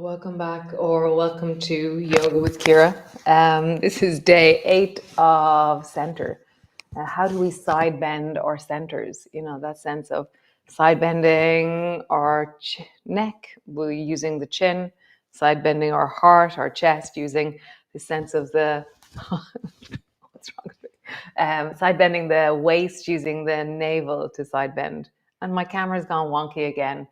welcome back, or welcome to Yoga with Ciara. This is day 8 of center. How do we side bend our centers? That sense of side bending our neck, we're using the chin, side bending our heart, our chest, using the sense of the what's wrong with me? Side bending the waist, using the navel to side bend. And my camera's gone wonky again.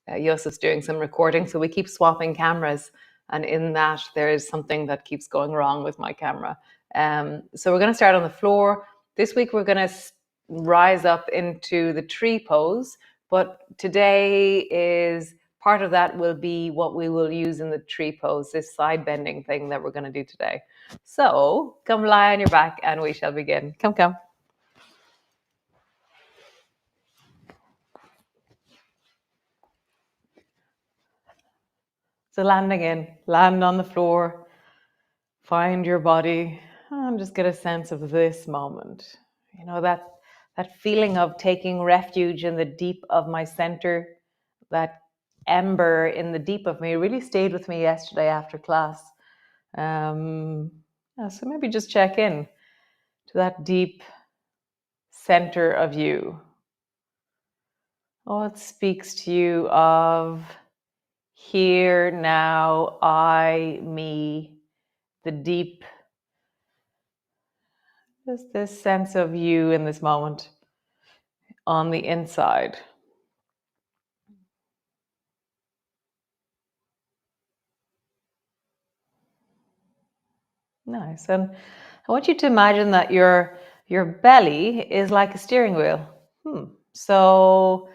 Yosef's doing some recording, so we keep swapping cameras, and in that there is something that keeps going wrong with my camera. So we're going to start on the floor. This week we're going to rise up into the tree pose, but today is part of that will be what we will use in the tree pose, this side bending thing that we're going to do today. So come lie on your back and we shall begin. Come. So landing in, land on the floor, find your body, and just get a sense of this moment. That feeling of taking refuge in the deep of my center, that ember in the deep of me really stayed with me yesterday after class. So maybe just check in to that deep center of you. What speaks to you of here, now, I, me, the deep, just this sense of you in this moment on the inside. Nice. And I want you to imagine that your belly is like a steering wheel. So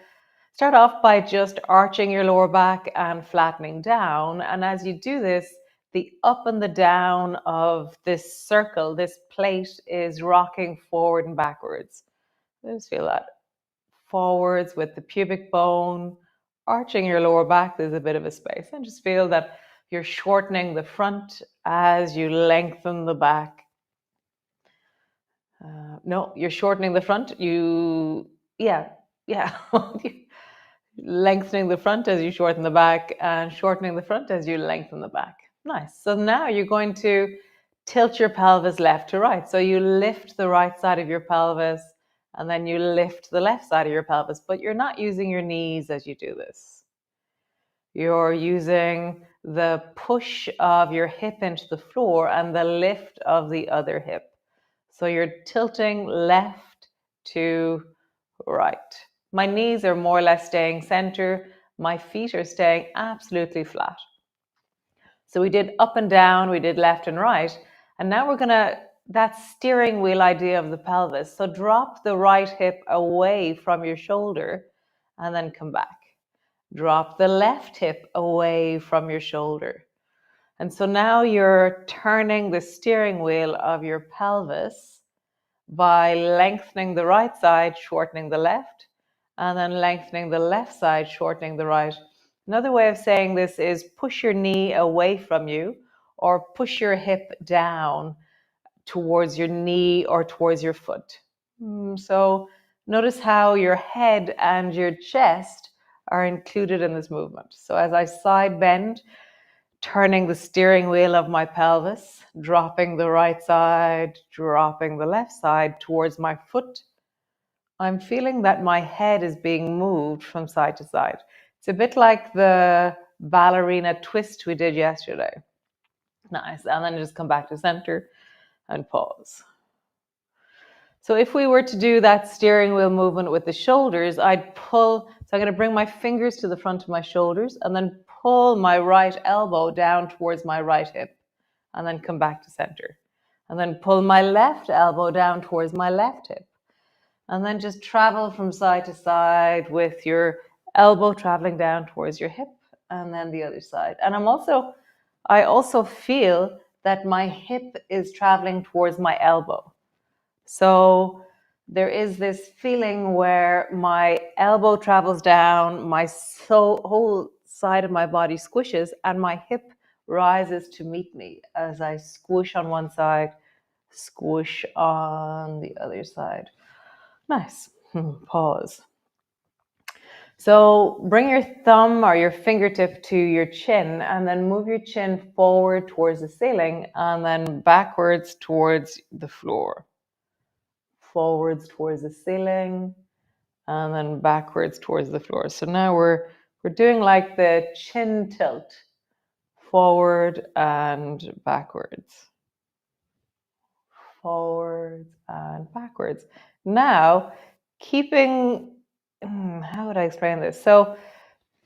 start off by just arching your lower back and flattening down. And as you do this, the up and the down of this circle, this plate, is rocking forward and backwards. Just feel that. Forwards with the pubic bone, arching your lower back, there's a bit of a space. And just feel that you're shortening the front as you lengthen the back. No, you're shortening the front. Lengthening the front as you shorten the back, and shortening the front as you lengthen the back. Nice. So now you're going to tilt your pelvis left to right. So you lift the right side of your pelvis, and then you lift the left side of your pelvis, but you're not using your knees as you do this. You're using the push of your hip into the floor and the lift of the other hip. So you're tilting left to right. My knees are more or less staying center. My feet are staying absolutely flat. So we did up and down, we did left and right. And now we're that steering wheel idea of the pelvis. So drop the right hip away from your shoulder and then come back. Drop the left hip away from your shoulder. And so now you're turning the steering wheel of your pelvis by lengthening the right side, shortening the left, and then lengthening the left side, shortening the right. Another way of saying this is push your knee away from you, or push your hip down towards your knee or towards your foot. So notice how your head and your chest are included in this movement. So as I side bend, turning the steering wheel of my pelvis, dropping the right side, dropping the left side towards my foot, I'm feeling that my head is being moved from side to side. It's a bit like the ballerina twist we did yesterday. Nice. And then just come back to center and pause. So if we were to do that steering wheel movement with the shoulders, I'd pull. So I'm going to bring my fingers to the front of my shoulders and then pull my right elbow down towards my right hip and then come back to center. And then pull my left elbow down towards my left hip. And then just travel from side to side with your elbow traveling down towards your hip and then the other side. And I also feel that my hip is traveling towards my elbow. So there is this feeling where my elbow travels down, my whole side of my body squishes, and my hip rises to meet me as I squish on one side, squish on the other side. Nice. Pause. So bring your thumb or your fingertip to your chin and then move your chin forward towards the ceiling and then backwards towards the floor. Forwards towards the ceiling and then backwards towards the floor. So now we're doing like the chin tilt, forward and backwards. Forwards and backwards. Now, keeping, how would I explain this? So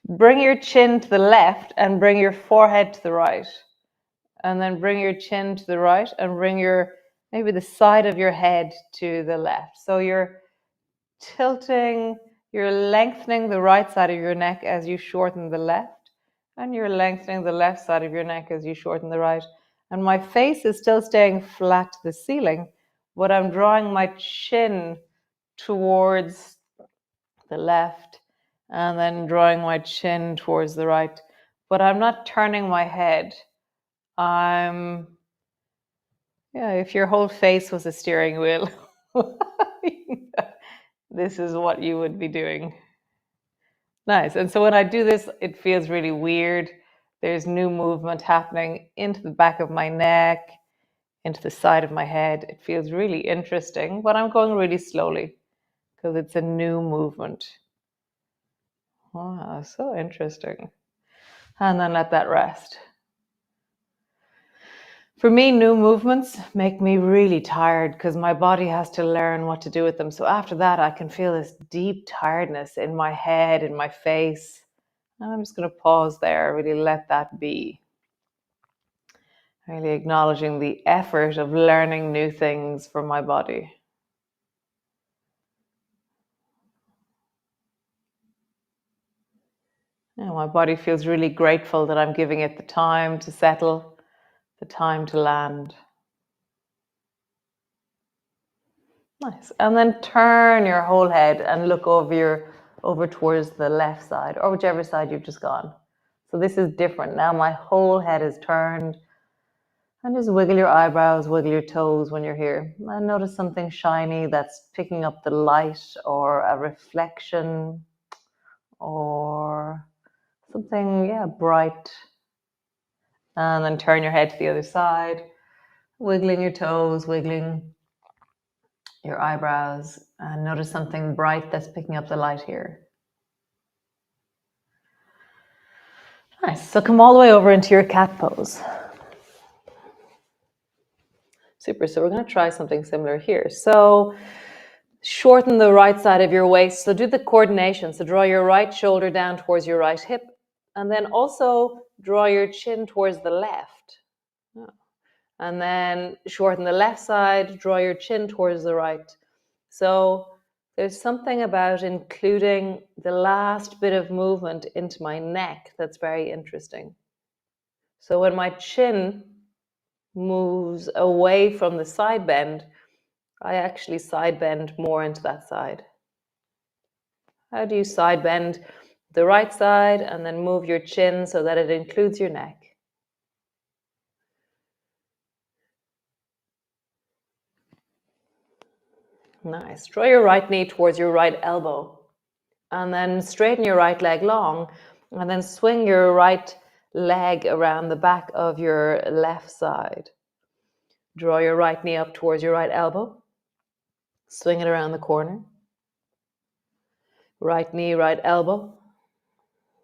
bring your chin to the left and bring your forehead to the right. And then bring your chin to the right and bring maybe the side of your head to the left. So you're tilting, you're lengthening the right side of your neck as you shorten the left, and you're lengthening the left side of your neck as you shorten the right. And my face is still staying flat to the ceiling, but I'm drawing my chin towards the left and then drawing my chin towards the right. But I'm not turning my head. If your whole face was a steering wheel, this is what you would be doing. Nice. And so when I do this, it feels really weird. There's new movement happening into the back of my neck, into the side of my head. It feels really interesting, but I'm going really slowly because it's a new movement. Wow, so interesting. And then let that rest. For me, new movements make me really tired because my body has to learn what to do with them. So after that, I can feel this deep tiredness in my head, in my face. And I'm just going to pause there, really let that be. Really acknowledging the effort of learning new things for my body. My body feels really grateful that I'm giving it the time to settle, the time to land. Nice. And then turn your whole head and look over towards the left side or whichever side you've just gone. So this is different. Now my whole head is turned. And just wiggle your eyebrows, wiggle your toes when you're here. And notice something shiny that's picking up the light or a reflection or something, bright. And then turn your head to the other side, wiggling your toes, wiggling your eyebrows, and notice something bright that's picking up the light here. Nice. So come all the way over into your cat pose. Super. So we're going to try something similar here. So shorten the right side of your waist. So do the coordination. So draw your right shoulder down towards your right hip. And then also draw your chin towards the left. And then shorten the left side, draw your chin towards the right. So there's something about including the last bit of movement into my neck that's very interesting. So when my chin moves away from the side bend, I actually side bend more into that side. How do you side bend the right side and then move your chin so that it includes your neck? Nice. Draw your right knee towards your right elbow and then straighten your right leg long and then swing your right leg around the back of your left side. Draw your right knee up towards your right elbow. Swing it around the corner. Right knee, right elbow.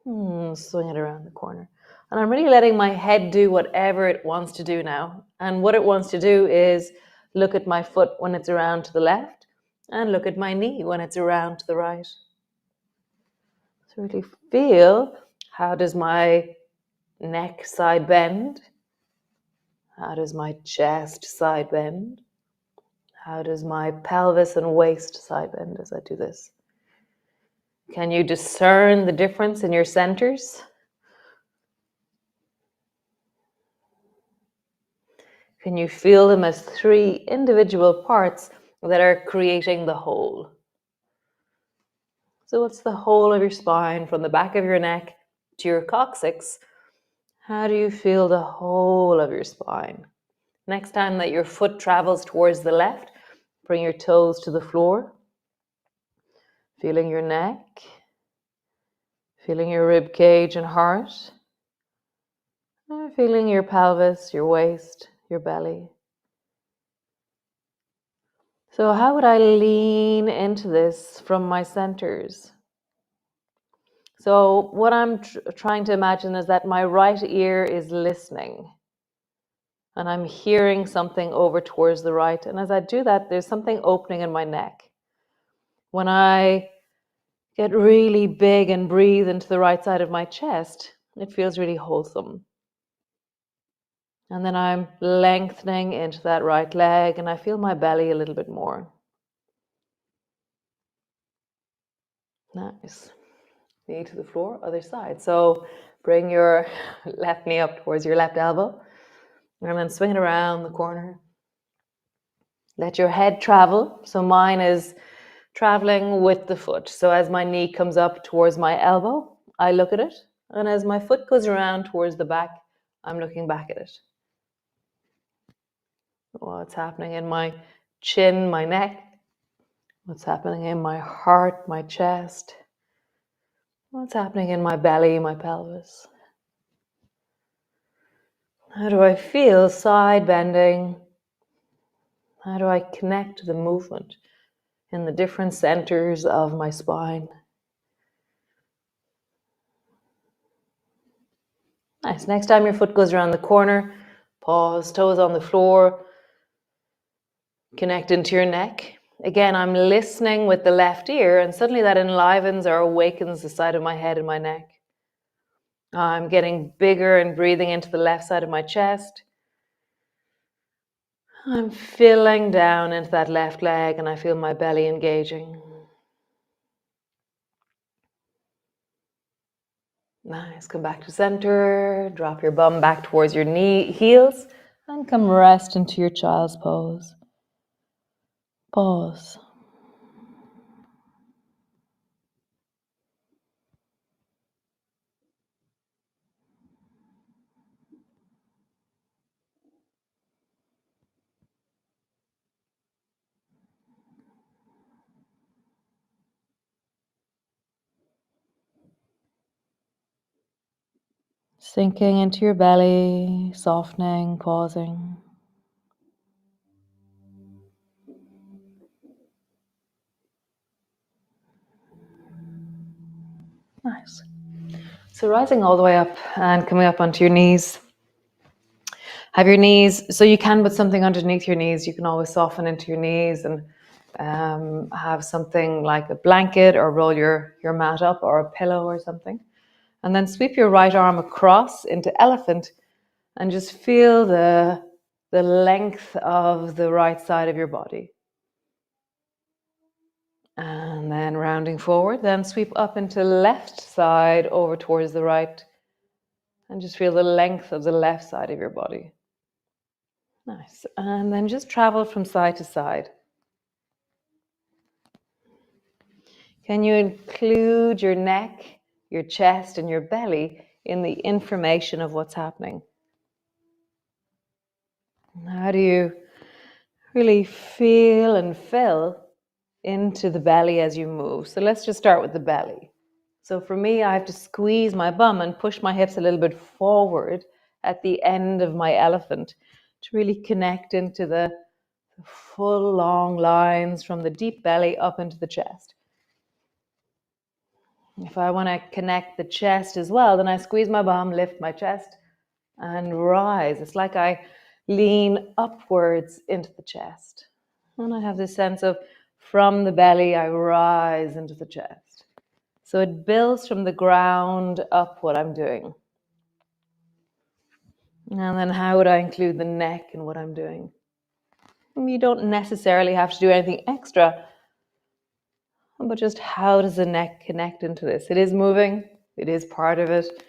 Swing it around the corner. And I'm really letting my head do whatever it wants to do now. And what it wants to do is look at my foot when it's around to the left and look at my knee when it's around to the right. So really feel, how does my neck side bend? How does my chest side bend? How does my pelvis and waist side bend as I do this? Can you discern the difference in your centers? Can you feel them as three individual parts that are creating the whole? So what's the whole of your spine from the back of your neck to your coccyx? How do you feel the whole of your spine? Next time that your foot travels towards the left, bring your toes to the floor, feeling your neck, Feeling your rib cage and heart. Feeling your pelvis, your waist, your belly. So how would I lean into this from my centers? So what I'm trying to imagine is that my right ear is listening. And I'm hearing something over towards the right. And as I do that, there's something opening in my neck. When I get really big and breathe into the right side of my chest, it feels really wholesome. And then I'm lengthening into that right leg and I feel my belly a little bit more. Nice. Knee to the floor, other side. So bring your left knee up towards your left elbow and then swing it around the corner. Let your head travel. So mine is traveling with the foot. So as my knee comes up towards my elbow, I look at it. And as my foot goes around towards the back, I'm looking back at it. What's happening in my chin, my neck? What's happening in my heart, my chest? What's happening in my belly, my pelvis? How do I feel side bending? How do I connect to the movement in the different centers of my spine? Nice. Next time your foot goes around the corner, pause, toes on the floor, connect into your neck. Again, I'm listening with the left ear, and suddenly that enlivens or awakens the side of my head and my neck. I'm getting bigger and breathing into the left side of my chest. I'm filling down into that left leg, and I feel my belly engaging. Nice. Come back to center. Drop your bum back towards your heels, and come rest into your child's pose. Pause. Sinking into your belly, softening, pausing. Nice. So rising all the way up and coming up onto your knees. Have your knees, so you can put something underneath your knees. You can always soften into your knees and have something like a blanket or roll your mat up or a pillow or something. And then sweep your right arm across into elephant and just feel the length of the right side of your body. And then rounding forward, then sweep up into left side over towards the right and just feel the length of the left side of your body. Nice. And then just travel from side to side. Can you include your neck, your chest, and your belly in the information of what's happening? How do you really feel and fill into the belly as you move? So let's just start with the belly. So for me, I have to squeeze my bum and push my hips a little bit forward at the end of my elephant to really connect into the full long lines from the deep belly up into the chest. If I want to connect the chest as well, then I squeeze my bum, lift my chest, and rise. It's like I lean upwards into the chest. And I have this sense of from the belly, I rise into the chest. So it builds from the ground up what I'm doing. And then how would I include the neck in what I'm doing? You don't necessarily have to do anything extra, but just how does the neck connect into this? It is moving. It is part of it.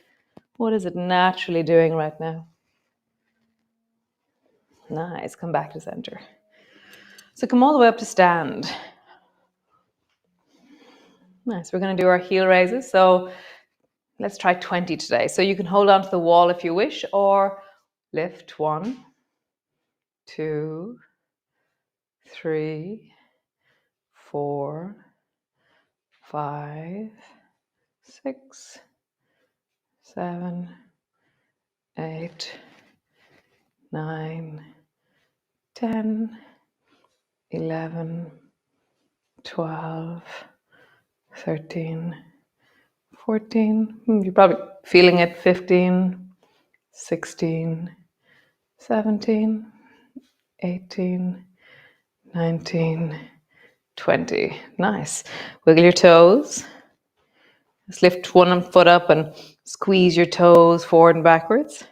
What is it naturally doing right now? Nice. Come back to center. So come all the way up to stand. Nice. We're going to do our heel raises. So let's try 20 today. So you can hold on to the wall if you wish, or lift 1, 2, 3, 4, 5, 6, 7, 8, 9, 10, 11, 12, 13, 14. You're probably feeling it. 15, 16, 17, 18, 19, 20. Nice. Wiggle your toes. Just lift one foot up and squeeze your toes forward and backwards.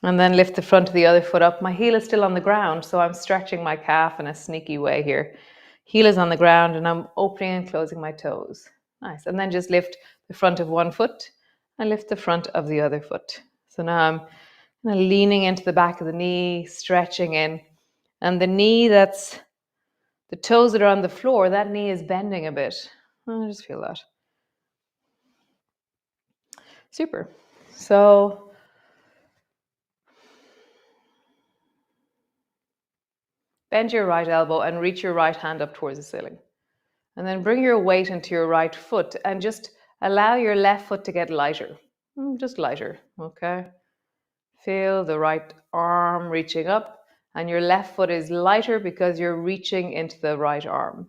And then lift the front of the other foot up. My heel is still on the ground, so I'm stretching my calf in a sneaky way here. Heel is on the ground and I'm opening and closing my toes. Nice. And then just lift the front of one foot and lift the front of the other foot. So now I'm kind of leaning into the back of the knee, stretching in. And the knee the toes that are on the floor, that knee is bending a bit. I just feel that. Super. So bend your right elbow and reach your right hand up towards the ceiling. And then bring your weight into your right foot and just allow your left foot to get lighter. Just lighter, okay? Feel the right arm reaching up and your left foot is lighter because you're reaching into the right arm.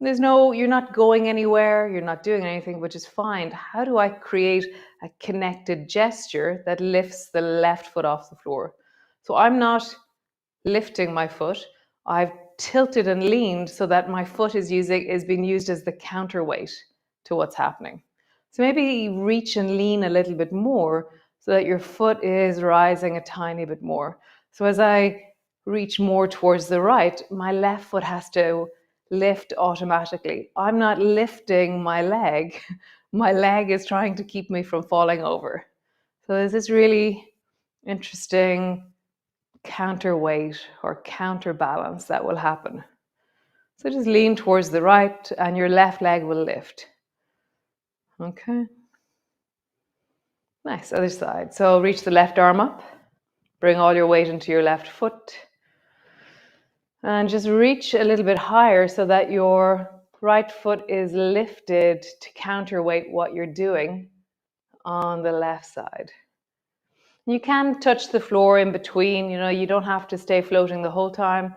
You're not going anywhere, you're not doing anything, but just find, how do I create a connected gesture that lifts the left foot off the floor? So I'm not lifting my foot. I've tilted and leaned so that my foot is being used as the counterweight to what's happening. So maybe reach and lean a little bit more so that your foot is rising a tiny bit more. So as I reach more towards the right, my left foot has to lift automatically. I'm not lifting my leg. My leg is trying to keep me from falling over. So there's this really interesting counterweight or counterbalance that will happen. So just lean towards the right and your left leg will lift. Okay. Nice. Other side. So reach the left arm up. Bring all your weight into your left foot. And just reach a little bit higher so that your right foot is lifted to counterweight what you're doing on the left side. You can touch the floor in between, you don't have to stay floating the whole time,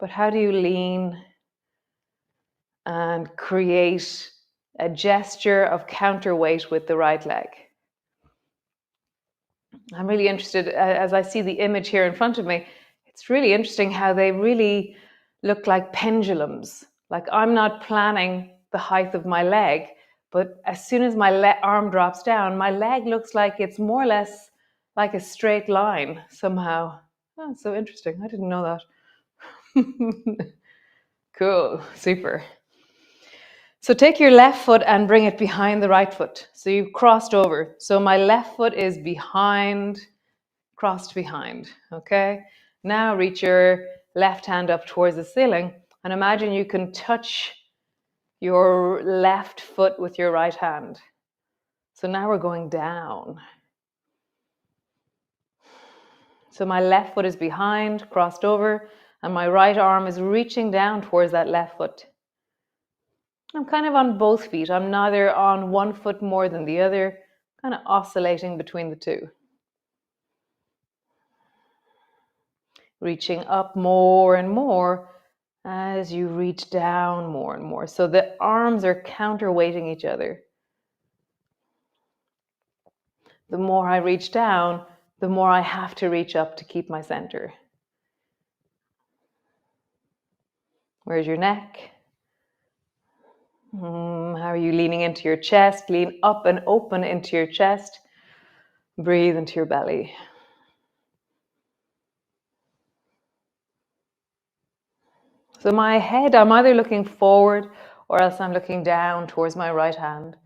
but how do you lean and create a gesture of counterweight with the right leg? I'm really interested, as I see the image here in front of me, it's really interesting how they really look like pendulums. Like I'm not planning the height of my leg, but as soon as my arm drops down, my leg looks like it's more or less like a straight line somehow. Oh, so interesting. I didn't know that. Cool, super. So take your left foot and bring it behind the right foot. So you've crossed over. So my left foot is behind, crossed behind, okay? Now reach your left hand up towards the ceiling and imagine you can touch your left foot with your right hand. So now we're going down. So my left foot is behind, crossed over, and my right arm is reaching down towards that left foot. I'm kind of on both feet. I'm neither on one foot more than the other, kind of oscillating between the two. Reaching up more and more as you reach down more and more. So the arms are counterweighting each other. The more I reach down, the more I have to reach up to keep my center. Where's your neck? How are you leaning into your chest? Lean up and open into your chest. Breathe into your belly. So my head, I'm either looking forward or else I'm looking down towards my right hand.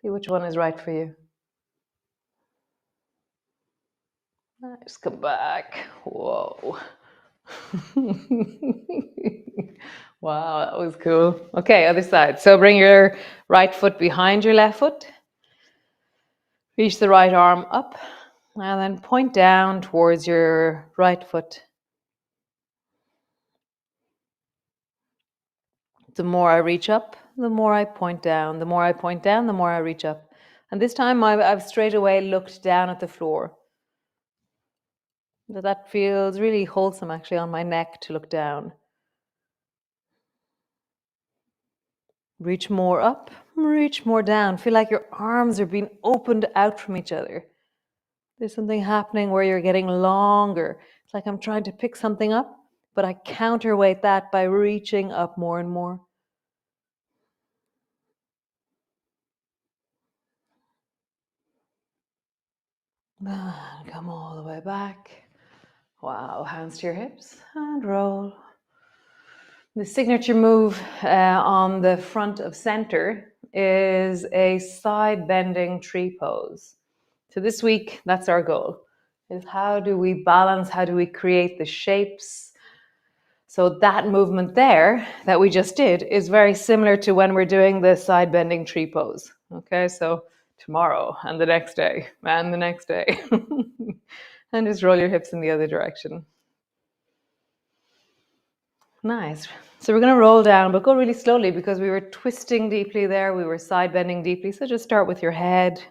See which one is right for you. Just come back. Whoa. Wow, that was cool. Okay, other side. So bring your right foot behind your left foot. Reach the right arm up and then point down towards your right foot. The more I reach up, the more I point down. The more I point down, the more I reach up. And this time I've straight away looked down at the floor. That feels really wholesome actually on my neck to look down. Reach more up, reach more down. Feel like your arms are being opened out from each other. There's something happening where you're getting longer. It's like I'm trying to pick something up, but I counterweight that by reaching up more and more. And come all the way back. Wow, hands to your hips and roll. The signature move on the front of center is a side bending tree pose. So this week, that's our goal, is how do we balance, how do we create the shapes? So that movement there that we just did is very similar to when we're doing the side bending tree pose. Okay, so tomorrow and the next day and the next day. And just roll your hips in the other direction. Nice. So we're going to roll down, but go really slowly because we were twisting deeply there. We were side bending deeply. So just start with your head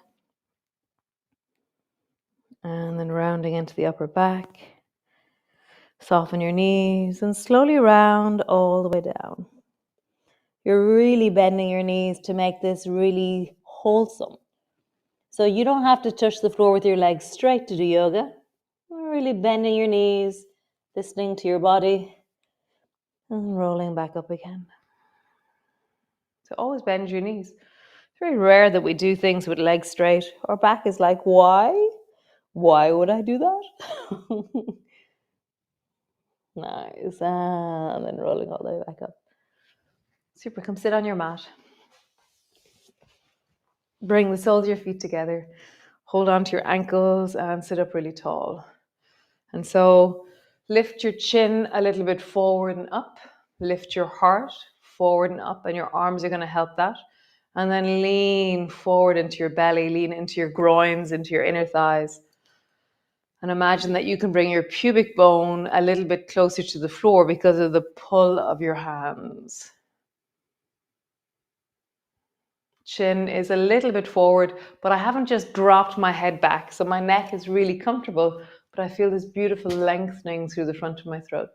and then rounding into the upper back. Soften your knees and slowly round all the way down. You're really bending your knees to make this really wholesome. So you don't have to touch the floor with your legs straight to do yoga. You're really bending your knees, listening to your body, and rolling back up again. So always bend your knees. It's very rare that we do things with legs straight. Our back is like, why? Why would I do that? Nice. And then rolling all the way back up. Super. Come sit on your mat. Bring the soles of your feet together. Hold on to your ankles and sit up really tall. And so lift your chin a little bit forward and up. Lift your heart forward and up, and your arms are going to help that. And then lean forward into your belly, lean into your groins, into your inner thighs. And imagine that you can bring your pubic bone a little bit closer to the floor because of the pull of your hands. Chin is a little bit forward, but I haven't just dropped my head back. So my neck is really comfortable, but I feel this beautiful lengthening through the front of my throat.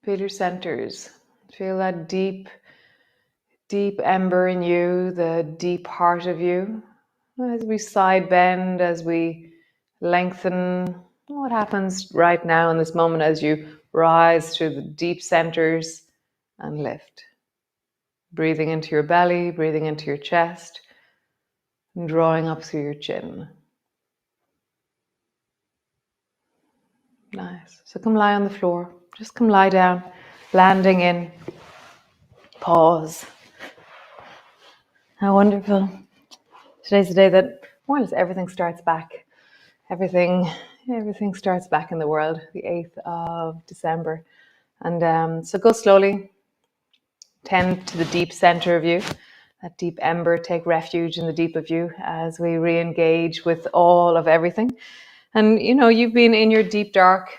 Feel your centers. Feel that deep, deep ember in you, the deep heart of you. As we side bend, as we lengthen, what happens right now in this moment as you rise through the deep centers and lift. Breathing into your belly, breathing into your chest, and drawing up through your chin. Nice. So come lie on the floor. Just come lie down, landing in. Pause. How wonderful. Today's the day that more or less everything starts back. Everything starts back in the world, the 8th of December. And so go slowly, tend to the deep center of you, that deep ember, take refuge in the deep of you as we re-engage with all of everything. And you know, you've been in your deep dark,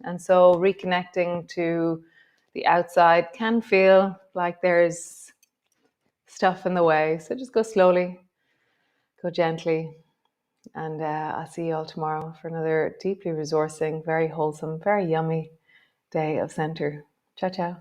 and so reconnecting to the outside can feel like there's stuff in the way. So just go slowly, go gently. And I'll see you all tomorrow for another deeply resourcing, very wholesome, very yummy day of center. Ciao, ciao.